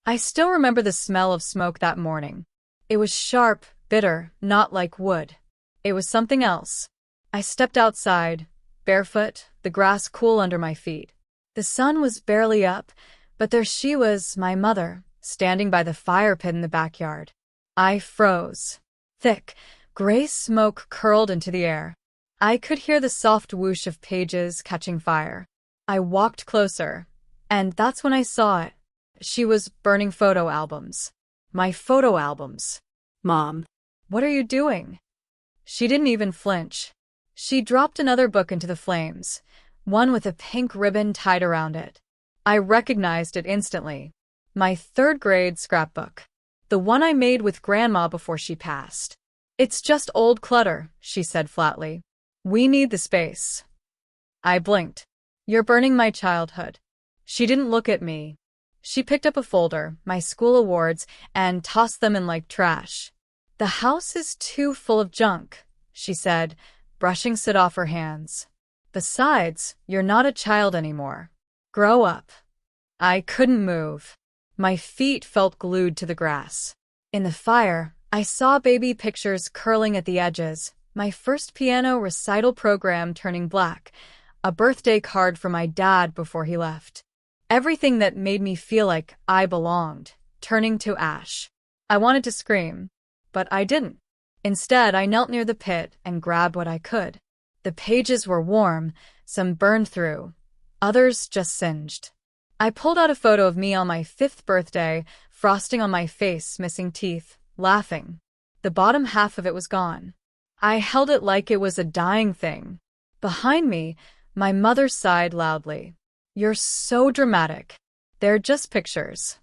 I still remember the smell of smoke that morning. It was sharp, bitter, not like wood. It was something else. I stepped outside, barefoot, the grass cool under my feet. The sun was barely up, but there she was, my mother, standing by the fire pit in the backyard. I froze. Thick, gray smoke curled into the air. I could hear the soft whoosh of pages catching fire. I walked closer, and that's when I saw it. She was burning photo albums. My photo albums. Mom. What are you doing? She didn't even flinch. She dropped another book into the flames, one with a pink ribbon tied around it. I recognized it instantly. My third-grade scrapbook. The one I made with Grandma before she passed. It's just old clutter, she said flatly. We need the space. I blinked. You're burning my childhood. She didn't look at me. She picked up a folder, my school awards, and tossed them in like trash. The house is too full of junk, she said, brushing soot off her hands. Besides, you're not a child anymore. Grow up. I couldn't move. My feet felt glued to the grass. In the fire, I saw baby pictures curling at the edges, my first piano recital program turning black, a birthday card from my dad before he left. Everything that made me feel like I belonged, turning to ash. I wanted to scream, but I didn't. Instead, I knelt near the pit and grabbed what I could. The pages were warm, some burned through, others just singed. I pulled out a photo of me on my 5th birthday, frosting on my face, missing teeth, laughing. The bottom half of it was gone. I held it like it was a dying thing. Behind me, my mother sighed loudly. You're so dramatic. They're just pictures.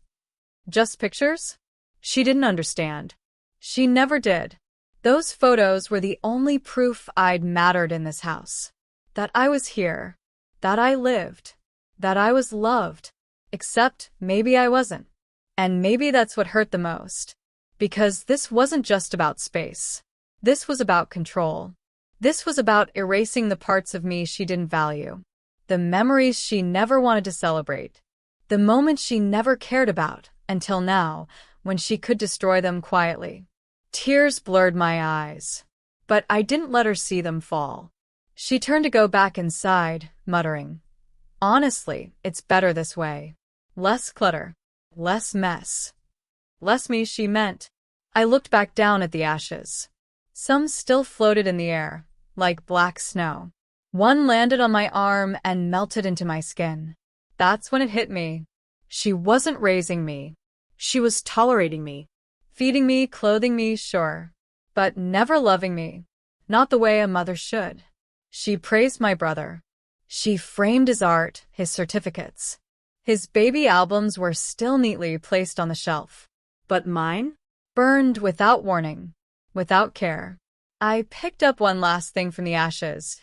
Just pictures? She didn't understand. She never did. Those photos were the only proof I'd mattered in this house. That I was here. That I lived. That I was loved. Except maybe I wasn't. And maybe that's what hurt the most. Because this wasn't just about space. This was about control. This was about erasing the parts of me she didn't value. The memories she never wanted to celebrate. The moments she never cared about, until now, when she could destroy them quietly. Tears blurred my eyes. But I didn't let her see them fall. She turned to go back inside, muttering, Honestly, it's better this way. Less clutter. Less mess. Less me, she meant. I looked back down at the ashes. Some still floated in the air, like black snow. One landed on my arm and melted into my skin. That's when it hit me. She wasn't raising me. She was tolerating me. Feeding me, clothing me, sure. But never loving me. Not the way a mother should. She praised my brother. She framed his art, his certificates. His baby albums were still neatly placed on the shelf. But mine? Burned without warning. Without care. I picked up one last thing from the ashes.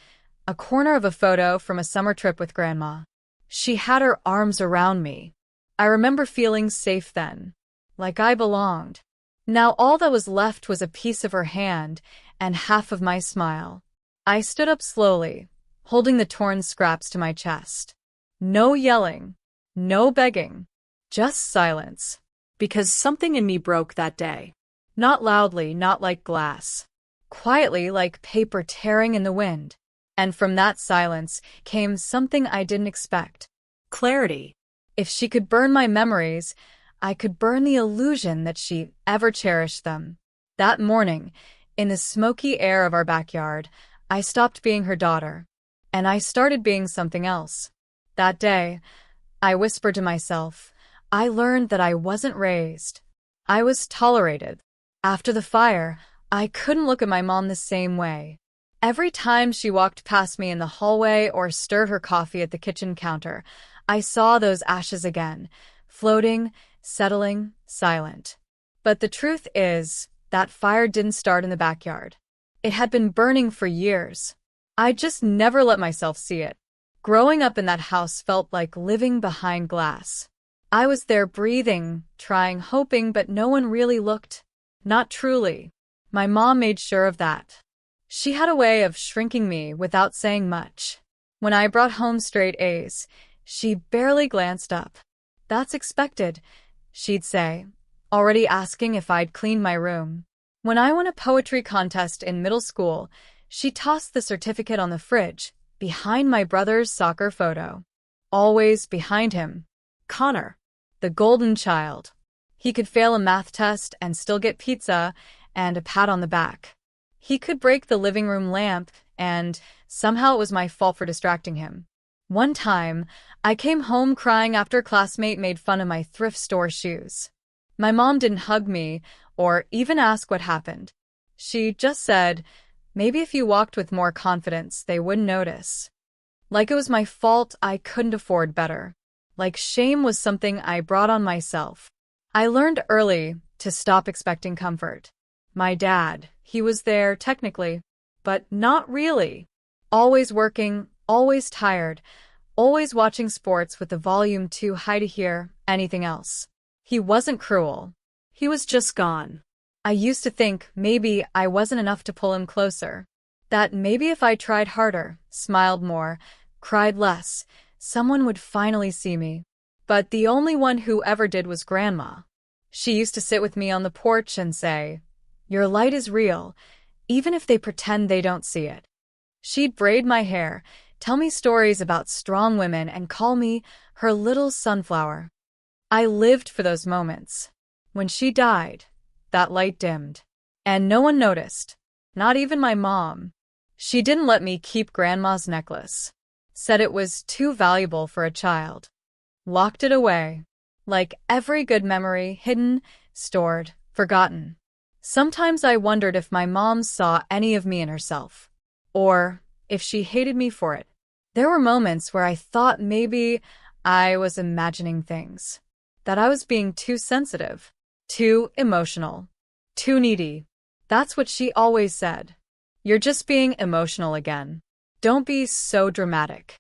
A corner of a photo from a summer trip with Grandma. She had her arms around me. I remember feeling safe then. Like I belonged. Now all that was left was a piece of her hand and half of my smile. I stood up slowly, holding the torn scraps to my chest. No yelling. No begging. Just silence. Because something in me broke that day. Not loudly, not like glass. Quietly, like paper tearing in the wind. And from that silence came something I didn't expect. Clarity. If she could burn my memories, I could burn the illusion that she ever cherished them. That morning, in the smoky air of our backyard, I stopped being her daughter. And I started being something else. That day, I whispered to myself, I learned that I wasn't raised. I was tolerated. After the fire, I couldn't look at my mom the same way. Every time she walked past me in the hallway or stirred her coffee at the kitchen counter, I saw those ashes again, floating, settling, silent. But the truth is, that fire didn't start in the backyard. It had been burning for years. I just never let myself see it. Growing up in that house felt like living behind glass. I was there breathing, trying, hoping, but no one really looked. Not truly. My mom made sure of that. She had a way of shrinking me without saying much. When I brought home straight A's, she barely glanced up. That's expected. she'd say, already asking if I'd cleaned my room. When I won a poetry contest in middle school, she tossed the certificate on the fridge, behind my brother's soccer photo. Always behind him. Connor. The golden child. He could fail a math test and still get pizza and a pat on the back. He could break the living room lamp, and somehow it was my fault for distracting him. One time, I came home crying after a classmate made fun of my thrift store shoes. My mom didn't hug me or even ask what happened. She just said, maybe if you walked with more confidence, they wouldn't notice. Like it was my fault I couldn't afford better. Like shame was something I brought on myself. I learned early to stop expecting comfort. My dad, he was there technically, but not really. Always working, always tired, always watching sports with the volume too high to hear anything else. He wasn't cruel. He was just gone. I used to think maybe I wasn't enough to pull him closer. That maybe if I tried harder, smiled more, cried less, someone would finally see me. But the only one who ever did was Grandma. She used to sit with me on the porch and say, "Your light is real, even if they pretend they don't see it." She'd braid my hair, tell me stories about strong women, and call me her little sunflower. I lived for those moments. When she died, that light dimmed. And no one noticed. Not even my mom. She didn't let me keep Grandma's necklace. Said it was too valuable for a child. Locked it away. Like every good memory, hidden, stored, forgotten. Sometimes I wondered if my mom saw any of me in herself. Or if she hated me for it. There were moments where I thought maybe I was imagining things. That I was being too sensitive. Too emotional. Too needy. That's what she always said. You're just being emotional again. Don't be so dramatic.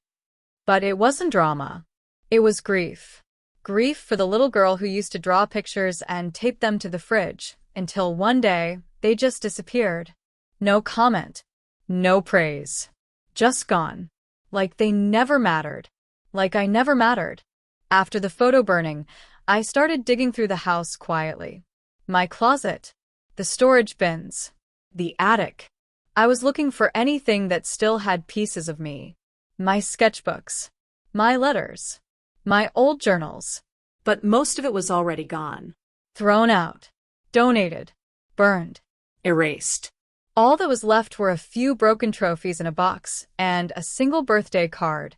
But it wasn't drama. It was grief. Grief for the little girl who used to draw pictures and tape them to the fridge, until one day, they just disappeared. No comment. No praise. Just gone. Like they never mattered. Like I never mattered. After the photo burning, I started digging through the house quietly. My closet. The storage bins. The attic. I was looking for anything that still had pieces of me. My sketchbooks. My letters. My old journals. But most of it was already gone. Thrown out. Donated. Burned. Erased. All that was left were a few broken trophies in a box and a single birthday card.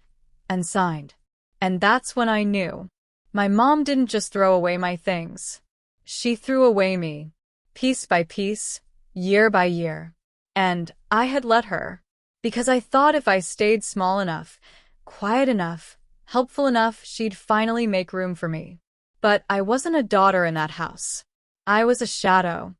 Unsigned. And that's when I knew. My mom didn't just throw away my things. She threw away me. Piece by piece. Year by year. And I had let her. Because I thought if I stayed small enough, quiet enough, helpful enough, she'd finally make room for me. But I wasn't a daughter in that house. I was a shadow.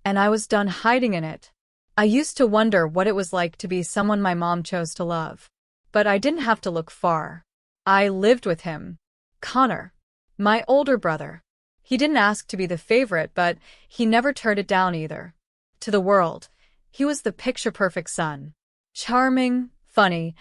And I was done hiding in it. I used to wonder what it was like to be someone my mom chose to love. But I didn't have to look far. I lived with him. Connor. My older brother. He didn't ask to be the favorite, but he never turned it down either. To the world, he was the picture-perfect son. Charming, funny,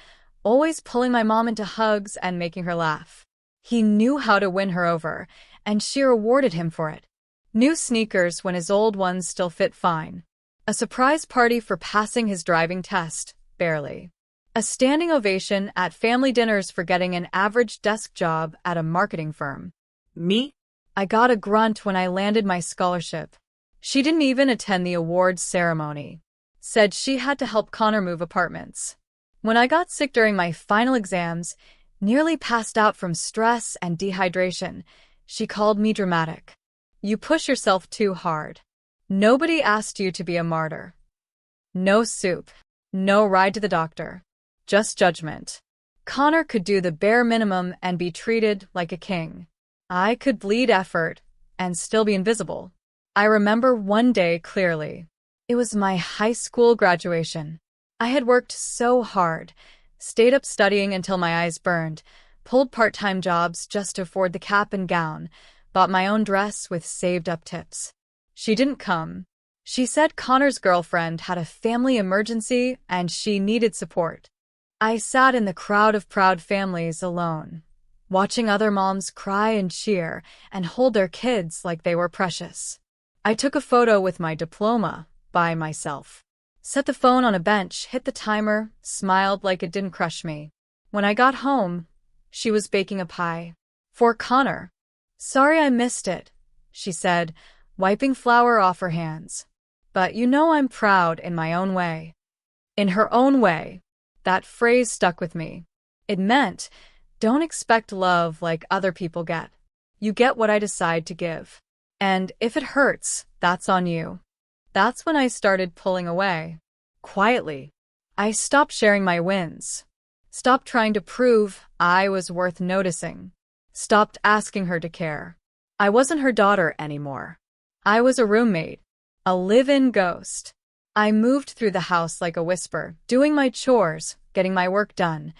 always pulling my mom into hugs and making her laugh. He knew how to win her over, and she rewarded him for it. New sneakers when his old ones still fit fine. A surprise party for passing his driving test, barely. A standing ovation at family dinners for getting an average desk job at a marketing firm. Me? I got a grunt when I landed my scholarship. She didn't even attend the awards ceremony. Said she had to help Connor move apartments. When I got sick during my final exams, nearly passed out from stress and dehydration, she called me dramatic. You push yourself too hard. Nobody asked you to be a martyr. No soup. No ride to the doctor. Just judgment. Connor could do the bare minimum and be treated like a king. I could bleed effort and still be invisible. I remember one day clearly. It was my high school graduation. I had worked so hard, stayed up studying until my eyes burned, pulled part-time jobs just to afford the cap and gown, bought my own dress with saved-up tips. She didn't come. She said Connor's girlfriend had a family emergency and she needed support. I sat in the crowd of proud families alone, watching other moms cry and cheer and hold their kids like they were precious. I took a photo with my diploma by myself. Set the phone on a bench, hit the timer, smiled like it didn't crush me. When I got home, she was baking a pie. For Connor. Sorry I missed it, she said, wiping flour off her hands. But you know I'm proud in my own way. In her own way. That phrase stuck with me. It meant, don't expect love like other people get. You get what I decide to give. And if it hurts, that's on you. That's when I started pulling away. Quietly. I stopped sharing my wins. Stopped trying to prove I was worth noticing. Stopped asking her to care. I wasn't her daughter anymore. I was a roommate. A live-in ghost. I moved through the house like a whisper, doing my chores, getting my work done,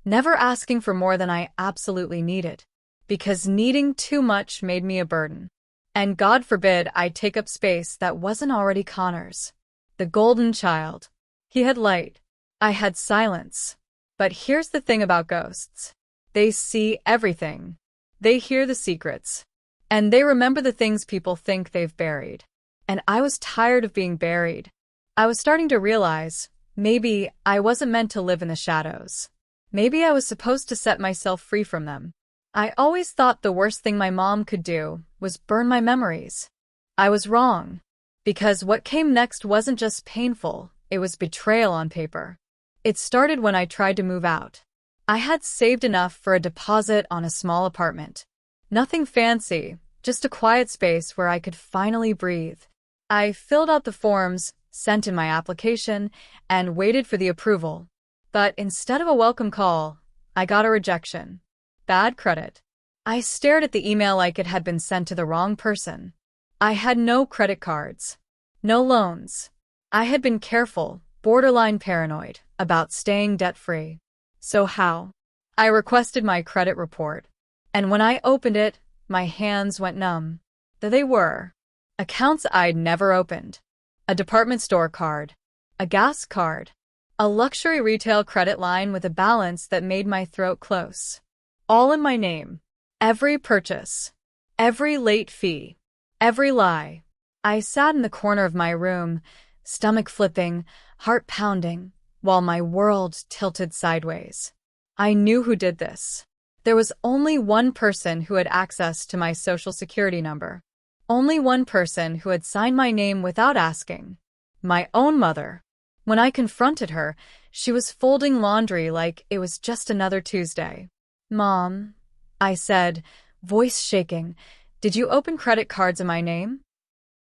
never asking for more than I absolutely needed. Because needing too much made me a burden. And God forbid I take up space that wasn't already Connor's. The golden child. He had light. I had silence. But here's the thing about ghosts. They see everything. They hear the secrets. And they remember the things people think they've buried. And I was tired of being buried. I was starting to realize, maybe I wasn't meant to live in the shadows. Maybe I was supposed to set myself free from them. I always thought the worst thing my mom could do was burn my memories. I was wrong. Because what came next wasn't just painful, it was betrayal on paper. It started when I tried to move out. I had saved enough for a deposit on a small apartment. Nothing fancy, just a quiet space where I could finally breathe. I filled out the forms, sent in my application, and waited for the approval. But instead of a welcome call, I got a rejection. Bad credit. I stared at the email like it had been sent to the wrong person. I had no credit cards. No loans. I had been careful, borderline paranoid, about staying debt-free. So how? I requested my credit report. And when I opened it, my hands went numb. There they were. Accounts I'd never opened. A department store card. A gas card. A luxury retail credit line with a balance that made my throat close. All in my name. Every purchase. Every late fee. Every lie. I sat in the corner of my room, stomach flipping, heart pounding, while my world tilted sideways. I knew who did this. There was only one person who had access to my social security number. Only one person who had signed my name without asking. My own mother. When I confronted her, she was folding laundry like it was just another Tuesday. Mom, I said, voice shaking, did you open credit cards in my name?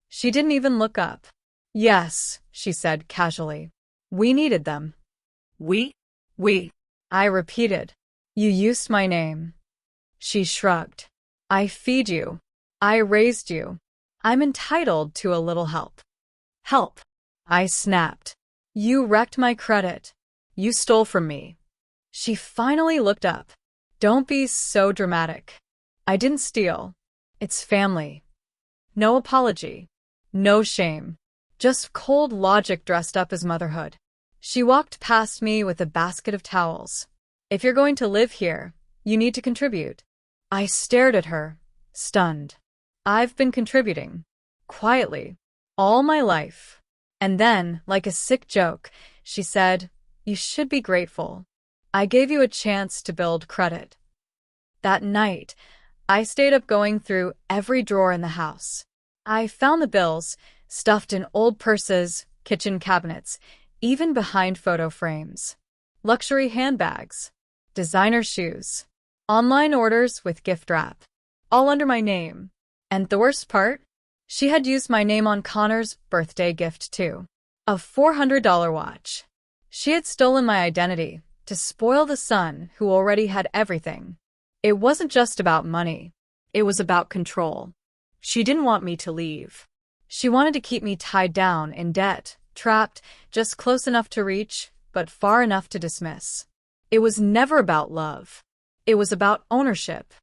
She didn't even look up. Yes, she said casually. We needed them. We? I repeated. You used my name. She shrugged. I feed you. I raised you. I'm entitled to a little help. Help. I snapped. You wrecked my credit. You stole from me. She finally looked up. Don't be so dramatic. I didn't steal. It's family. No apology. No shame. Just cold logic dressed up as motherhood. She walked past me with a basket of towels. If you're going to live here, you need to contribute. I stared at her, stunned. I've been contributing. Quietly. All my life. And then, like a sick joke, she said, you should be grateful. I gave you a chance to build credit. That night, I stayed up going through every drawer in the house. I found the bills, stuffed in old purses, kitchen cabinets, even behind photo frames. Luxury handbags. Designer shoes. Online orders with gift wrap. All under my name. And the worst part? She had used my name on Connor's birthday gift too. A $400 watch. She had stolen my identity to spoil the son who already had everything. It wasn't just about money. It was about control. She didn't want me to leave. She wanted to keep me tied down in debt, trapped, just close enough to reach, but far enough to dismiss. It was never about love. It was about ownership.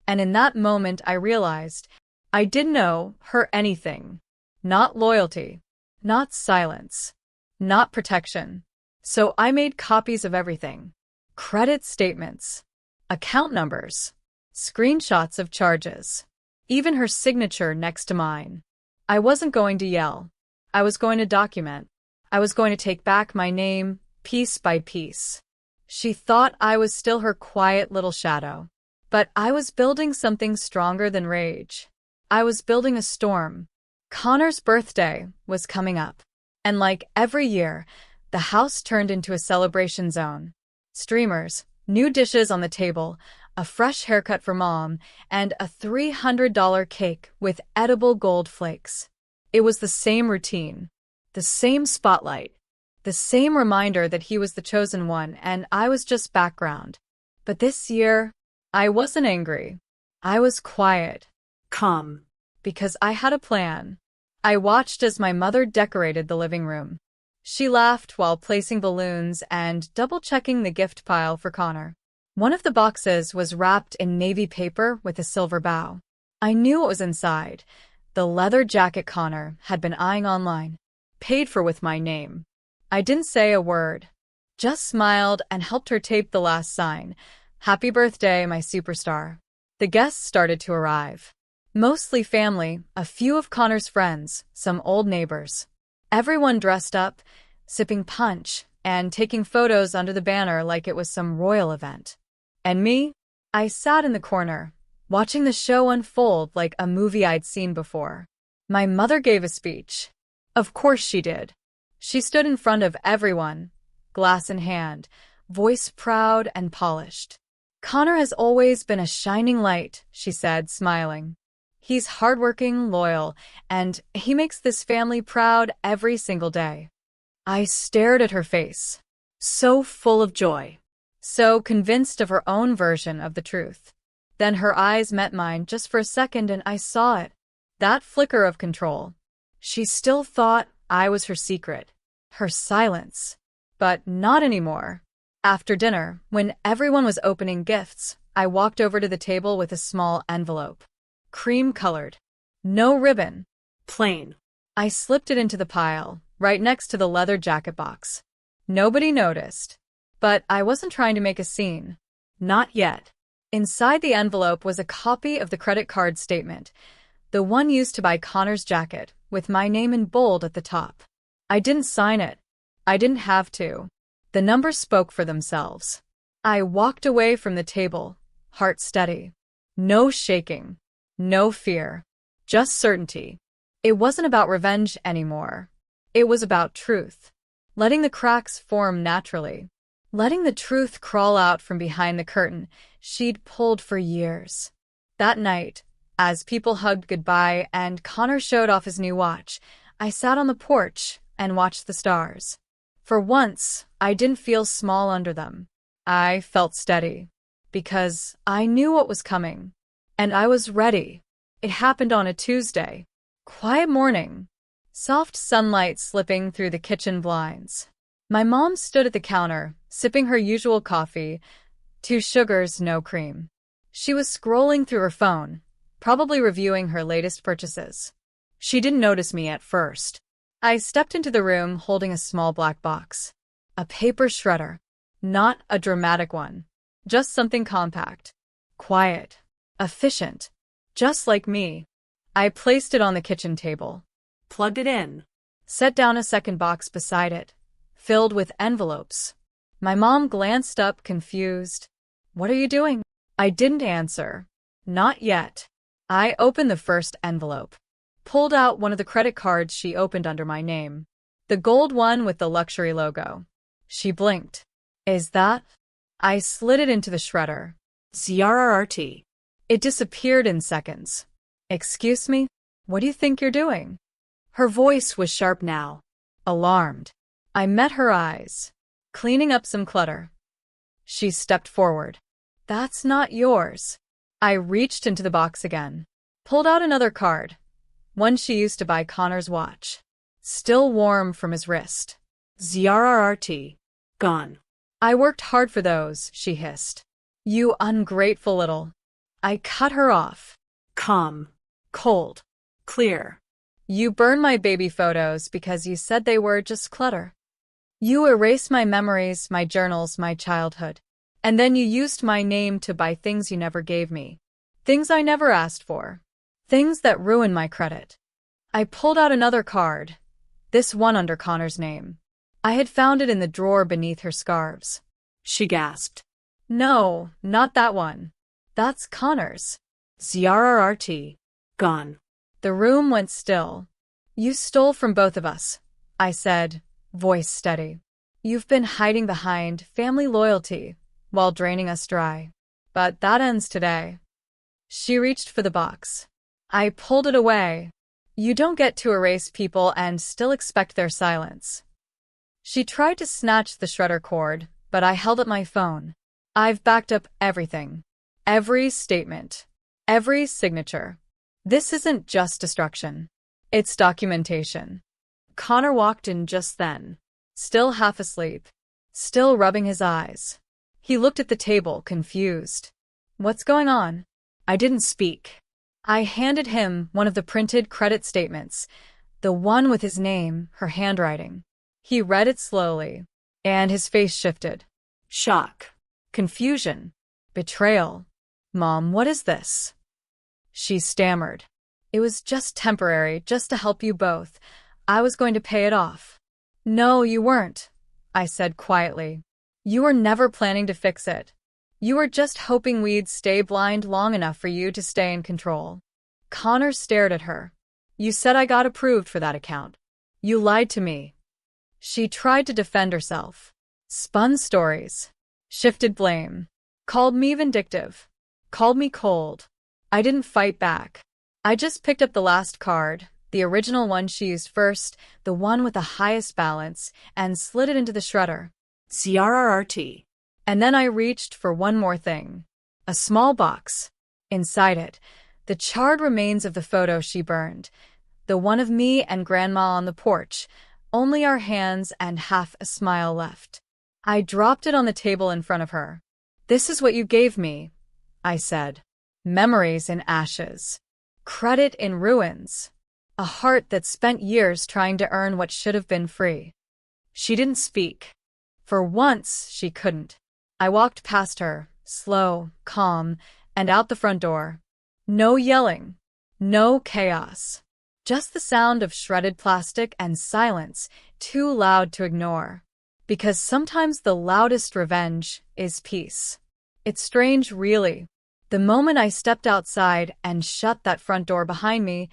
And in that moment I realized I didn't owe her anything. Not loyalty. Not silence. Not protection. So I made copies of everything. Credit statements. Account numbers. screenshots of charges, even her signature next to mine. I wasn't going to yell. I was going to document. I was going to take back my name, piece by piece. She thought I was still her quiet little shadow. But I was building something stronger than rage. I was building a storm. Connor's birthday was coming up. And like every year, the house turned into a celebration zone. Streamers, new dishes on the table, a fresh haircut for mom, and a $300 cake with edible gold flakes. It was the same routine, the same spotlight, the same reminder that he was the chosen one and I was just background. But this year, I wasn't angry. I was quiet. Calm. Because I had a plan. I watched as my mother decorated the living room. She laughed while placing balloons and double-checking the gift pile for Connor. One of the boxes was wrapped in navy paper with a silver bow. I knew what was inside. The leather jacket Connor had been eyeing online. Paid for with my name. I didn't say a word. Just smiled and helped her tape the last sign. Happy birthday, my superstar. The guests started to arrive. Mostly family, a few of Connor's friends, some old neighbors. Everyone dressed up, sipping punch, and taking photos under the banner like it was some royal event. And me? I sat in the corner, watching the show unfold like a movie I'd seen before. My mother gave a speech. Of course she did. She stood in front of everyone, glass in hand, voice proud and polished. Connor has always been a shining light, she said, smiling. He's hardworking, loyal, and he makes this family proud every single day. I stared at her face, so full of joy, so convinced of her own version of the truth. Then her eyes met mine just for a second and I saw it. That flicker of control. She still thought I was her secret, her silence. But not anymore. After dinner, when everyone was opening gifts, I walked over to the table with a small envelope. Cream-colored. No ribbon. Plain. I slipped it into the pile, right next to the leather jacket box. Nobody noticed. But I wasn't trying to make a scene. Not yet. Inside the envelope was a copy of the credit card statement, the one used to buy Connor's jacket, with my name in bold at the top. I didn't sign it. I didn't have to. The numbers spoke for themselves. I walked away from the table, heart steady. No shaking. No fear. Just certainty. It wasn't about revenge anymore. It was about truth. Letting the cracks form naturally. Letting the truth crawl out from behind the curtain she'd pulled for years. That night, as people hugged goodbye and Connor showed off his new watch, I sat on the porch and watched the stars. For once, I didn't feel small under them. I felt steady. Because I knew what was coming. And I was ready. It happened on a Tuesday. Quiet morning. Soft sunlight slipping through the kitchen blinds. My mom stood at the counter, sipping her usual coffee, 2 sugars, no cream. She was scrolling through her phone, probably reviewing her latest purchases. She didn't notice me at first. I stepped into the room holding a small black box. A paper shredder. Not a dramatic one. Just something compact. Quiet. Efficient. Just like me. I placed it on the kitchen table. Plugged it in. Set down a second box beside it, filled with envelopes. My mom glanced up, confused. What are you doing? I didn't answer. Not yet. I opened the first envelope. Pulled out one of the credit cards she opened under my name. The gold one with the luxury logo. She blinked. Is that? I slid it into the shredder. ZRRT. It disappeared in seconds. Excuse me? What do you think you're doing? Her voice was sharp now. Alarmed. I met her eyes. Cleaning up some clutter. She stepped forward. That's not yours. I reached into the box again. Pulled out another card. One she used to buy Connor's watch. Still warm from his wrist. ZRRT. Gone. I worked hard for those, she hissed. You ungrateful little. I cut her off. Calm. Cold. Clear. You burned my baby photos because you said they were just clutter. You erased my memories, my journals, my childhood. And then you used my name to buy things you never gave me. Things I never asked for. Things that ruined my credit. I pulled out another card, this one under Connor's name. I had found it in the drawer beneath her scarves. She gasped. No, not that one. That's Connor's. ZRRT. Gone. The room went still. You stole from both of us, I said, voice steady. You've been hiding behind family loyalty while draining us dry. But that ends today. She reached for the box. I pulled it away. You don't get to erase people and still expect their silence. She tried to snatch the shredder cord, but I held up my phone. I've backed up everything. Every statement. Every signature. This isn't just destruction. It's documentation. Connor walked in just then, still half asleep, still rubbing his eyes. He looked at the table, confused. What's going on? I didn't speak. I handed him one of the printed credit statements, the one with his name, her handwriting. He read it slowly, and his face shifted. Shock. Confusion. Betrayal. Mom, what is this? She stammered. It was just temporary, just to help you both. I was going to pay it off. No, you weren't, I said quietly. You were never planning to fix it. You were just hoping we'd stay blind long enough for you to stay in control. Connor stared at her. You said I got approved for that account. You lied to me. She tried to defend herself. Spun stories. Shifted blame. Called me vindictive. Called me cold. I didn't fight back. I just picked up the last card, the original one she used first, the one with the highest balance, and slid it into the shredder. ZRRT. And then I reached for one more thing. A small box. Inside it, the charred remains of the photo she burned. The one of me and Grandma on the porch, only our hands and half a smile left. I dropped it on the table in front of her. This is what you gave me, I said. Memories in ashes. Credit in ruins. A heart that spent years trying to earn what should have been free. She didn't speak. For once, she couldn't. I walked past her, slow, calm, and out the front door. No yelling. No chaos. Just the sound of shredded plastic and silence, too loud to ignore. Because sometimes the loudest revenge is peace. It's strange, really. The moment I stepped outside and shut that front door behind me,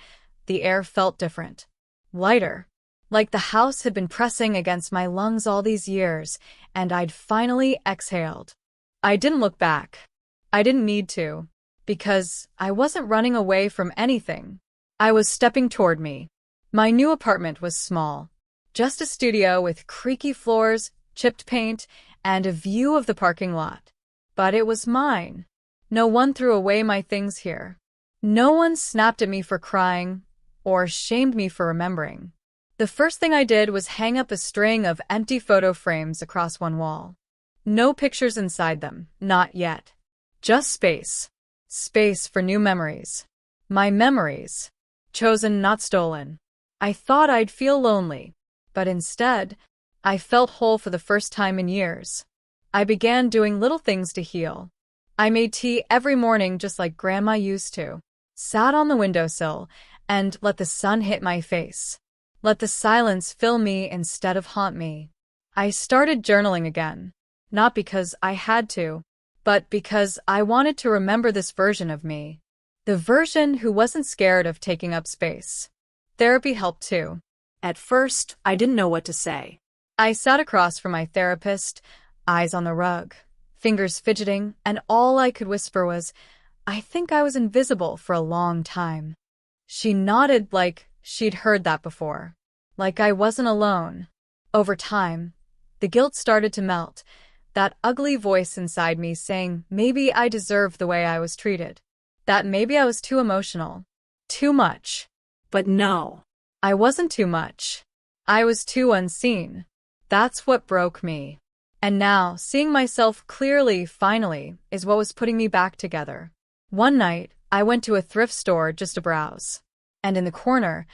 the air felt different. Lighter. Like the house had been pressing against my lungs all these years, and I'd finally exhaled. I didn't look back. I didn't need to. Because I wasn't running away from anything. I was stepping toward me. My new apartment was small. Just a studio with creaky floors, chipped paint, and a view of the parking lot. But it was mine. No one threw away my things here. No one snapped at me for crying or shamed me for remembering. The first thing I did was hang up a string of empty photo frames across one wall. No pictures inside them, not yet. Just space. Space for new memories. My memories. Chosen, not stolen. I thought I'd feel lonely, but instead, I felt whole for the first time in years. I began doing little things to heal. I made tea every morning just like Grandma used to. Sat on the windowsill and let the sun hit my face. Let the silence fill me instead of haunt me. I started journaling again. Not because I had to, but because I wanted to remember this version of me. The version who wasn't scared of taking up space. Therapy helped too. At first, I didn't know what to say. I sat across from my therapist, eyes on the rug, fingers fidgeting, and all I could whisper was, I think I was invisible for a long time. She nodded like she'd heard that before. Like I wasn't alone. Over time, the guilt started to melt. That ugly voice inside me saying maybe I deserved the way I was treated. That maybe I was too emotional. Too much. But no. I wasn't too much. I was too unseen. That's what broke me. And now, seeing myself clearly, finally, is what was putting me back together. One night, I went to a thrift store just to browse. And in the corner,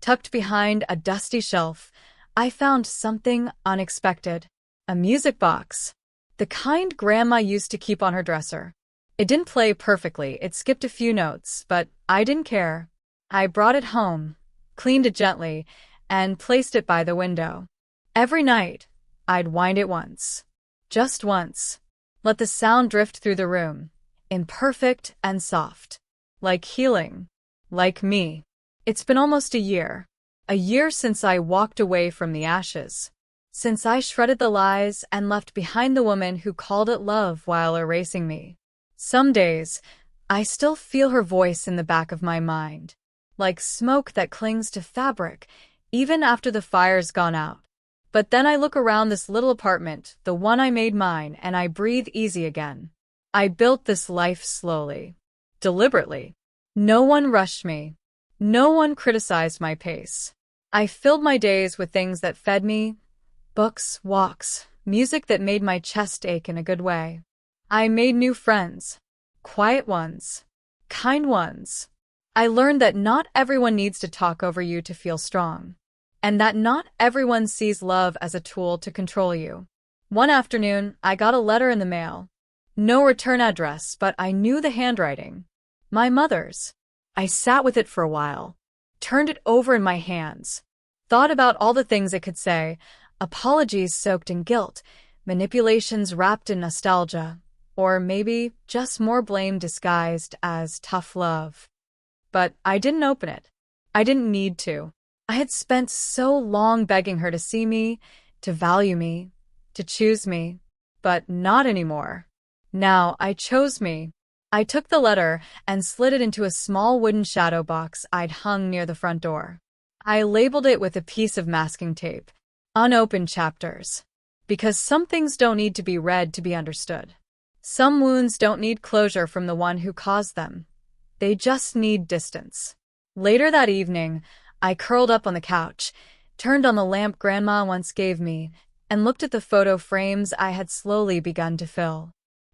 tucked behind a dusty shelf, I found something unexpected. A music box. The kind Grandma used to keep on her dresser. It didn't play perfectly, it skipped a few notes, but I didn't care. I brought it home, cleaned it gently, and placed it by the window. Every night, I'd wind it once. Just once. Let the sound drift through the room, imperfect and soft. Like healing. Like me. It's been almost a year. A year since I walked away from the ashes. Since I shredded the lies and left behind the woman who called it love while erasing me. Some days, I still feel her voice in the back of my mind. Like smoke that clings to fabric, even after the fire's gone out. But then I look around this little apartment, the one I made mine, and I breathe easy again. I built this life slowly. Deliberately. No one rushed me. No one criticized my pace. I filled my days with things that fed me. Books, walks, music that made my chest ache in a good way. I made new friends. Quiet ones. Kind ones. I learned that not everyone needs to talk over you to feel strong. And that not everyone sees love as a tool to control you. One afternoon, I got a letter in the mail. No return address, but I knew the handwriting. My mother's. I sat with it for a while. Turned it over in my hands. Thought about all the things it could say. Apologies soaked in guilt. Manipulations wrapped in nostalgia. Or maybe just more blame disguised as tough love. But I didn't open it. I didn't need to. I had spent so long begging her to see me, to value me, to choose me, but not anymore. Now I chose me. I took the letter and slid it into a small wooden shadow box I'd hung near the front door. I labeled it with a piece of masking tape, unopened chapters, because some things don't need to be read to be understood. Some wounds don't need closure from the one who caused them. They just need distance. Later that evening, I curled up on the couch, turned on the lamp Grandma once gave me, and looked at the photo frames I had slowly begun to fill.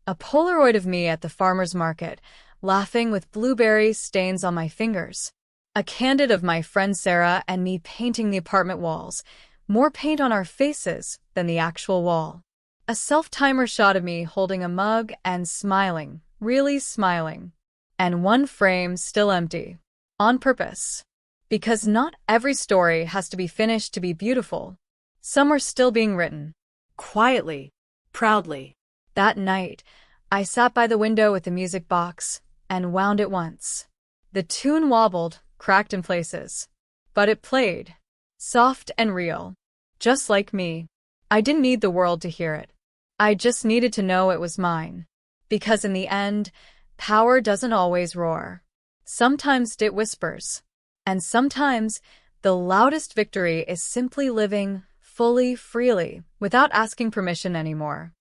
A Polaroid of me at the farmer's market, laughing with blueberry stains on my fingers. A candid of my friend Sarah and me painting the apartment walls, more paint on our faces than the actual wall. A self-timer shot of me holding a mug and smiling, really smiling. And one frame still empty. On purpose. Because not every story has to be finished to be beautiful. Some are still being written. Quietly. Proudly. That night, I sat by the window with the music box and wound it once. The tune wobbled, cracked in places. But it played. Soft and real. Just like me. I didn't need the world to hear it. I just needed to know it was mine. Because in the end, power doesn't always roar. Sometimes it whispers. And sometimes, the loudest victory is simply living fully, freely, without asking permission anymore.